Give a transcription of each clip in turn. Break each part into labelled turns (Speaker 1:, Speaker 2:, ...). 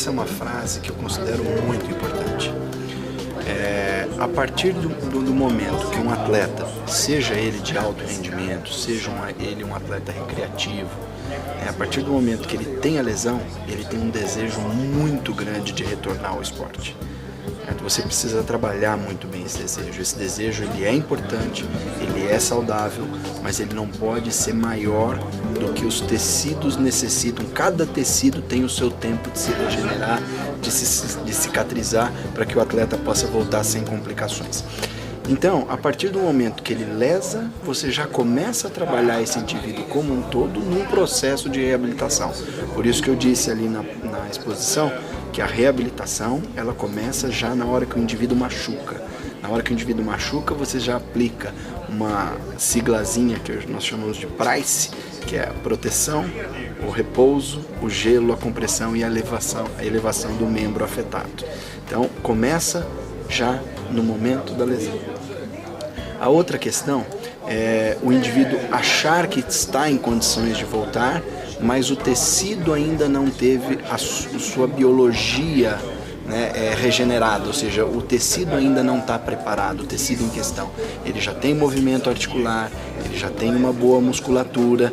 Speaker 1: essa é uma frase que eu considero muito importante. A partir do momento que um atleta, seja ele de alto rendimento, seja ele um atleta recreativo, a partir do momento que ele tem a lesão, ele tem um desejo muito grande de retornar ao esporte. Você precisa trabalhar muito bem esse desejo. Esse desejo ele é importante, ele é saudável, mas ele não pode ser maior do que os tecidos necessitam. Cada tecido tem o seu tempo de se regenerar, de cicatrizar, para que o atleta possa voltar sem complicações. Então, a partir do momento que ele lesa, você já começa a trabalhar esse indivíduo como um todo num processo de reabilitação. Por isso que eu disse ali na exposição que a reabilitação ela começa já na hora que o indivíduo machuca. Na hora que o indivíduo machuca, você já aplica uma siglazinha que nós chamamos de PRICE, que é a proteção, o repouso, o gelo, a compressão e a elevação do membro afetado. Então, começa já no momento da lesão. A outra questão é o indivíduo achar que está em condições de voltar, mas o tecido ainda não teve a sua biologia regenerada, ou seja, o tecido ainda não está preparado, o tecido em questão. Ele já tem movimento articular, ele já tem uma boa musculatura,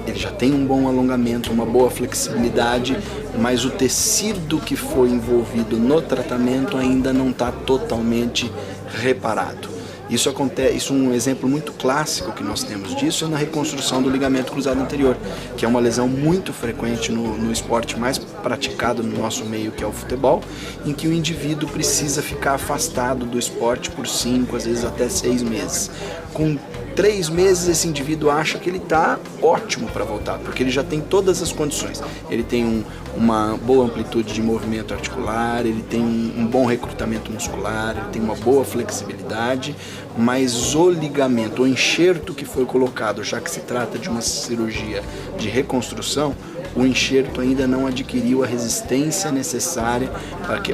Speaker 1: ele já tem um bom alongamento, uma boa flexibilidade, mas o tecido que foi envolvido no tratamento ainda não está totalmente reparado. Isso é um exemplo muito clássico que nós temos disso é na reconstrução do ligamento cruzado anterior, que é uma lesão muito frequente no esporte mais praticado no nosso meio, que é o futebol, em que o indivíduo precisa ficar afastado do esporte por 5, às vezes até 6 meses. Com 3 meses esse indivíduo acha que ele está ótimo para voltar, porque ele já tem todas as condições. Ele tem uma boa amplitude de movimento articular, ele tem um bom recrutamento muscular, ele tem uma boa flexibilidade, mas o ligamento, o enxerto que foi colocado, já que se trata de uma cirurgia de reconstrução, o enxerto ainda não adquiriu a resistência necessária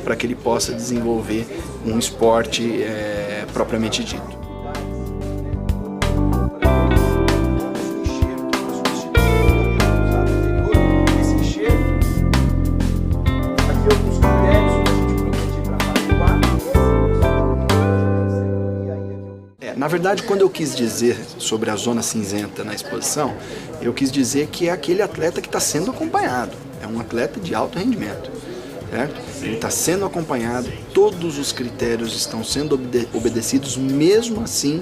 Speaker 1: para que ele possa desenvolver um esporte propriamente dito. Na verdade, quando eu quis dizer sobre a zona cinzenta na exposição, eu quis dizer que é aquele atleta que está sendo acompanhado, é um atleta de alto rendimento, certo? Ele está sendo acompanhado, todos os critérios estão sendo obedecidos, mesmo assim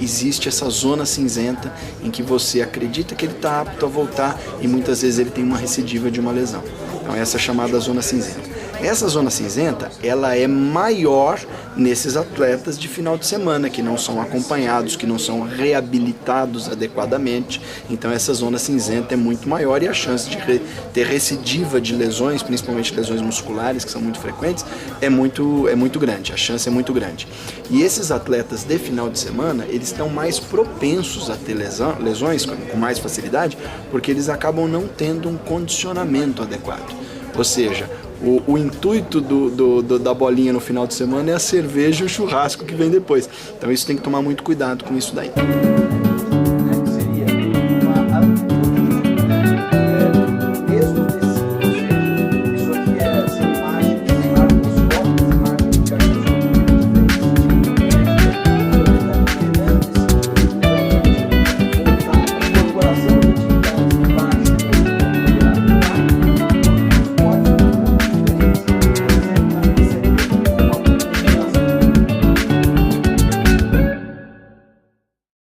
Speaker 1: existe essa zona cinzenta em que você acredita que ele está apto a voltar e muitas vezes ele tem uma recidiva de uma lesão. Então essa é chamada zona cinzenta. Essa zona cinzenta, ela é maior nesses atletas de final de semana, que não são acompanhados, que não são reabilitados adequadamente. Então essa zona cinzenta é muito maior e a chance de ter recidiva de lesões, principalmente lesões musculares, que são muito frequentes, é muito grande, a chance é muito grande. E esses atletas de final de semana, eles estão mais propensos a ter lesões com mais facilidade, porque eles acabam não tendo um condicionamento adequado. Ou seja, o intuito da bolinha no final de semana é a cerveja e o churrasco que vem depois. Então isso tem que tomar muito cuidado com isso daí.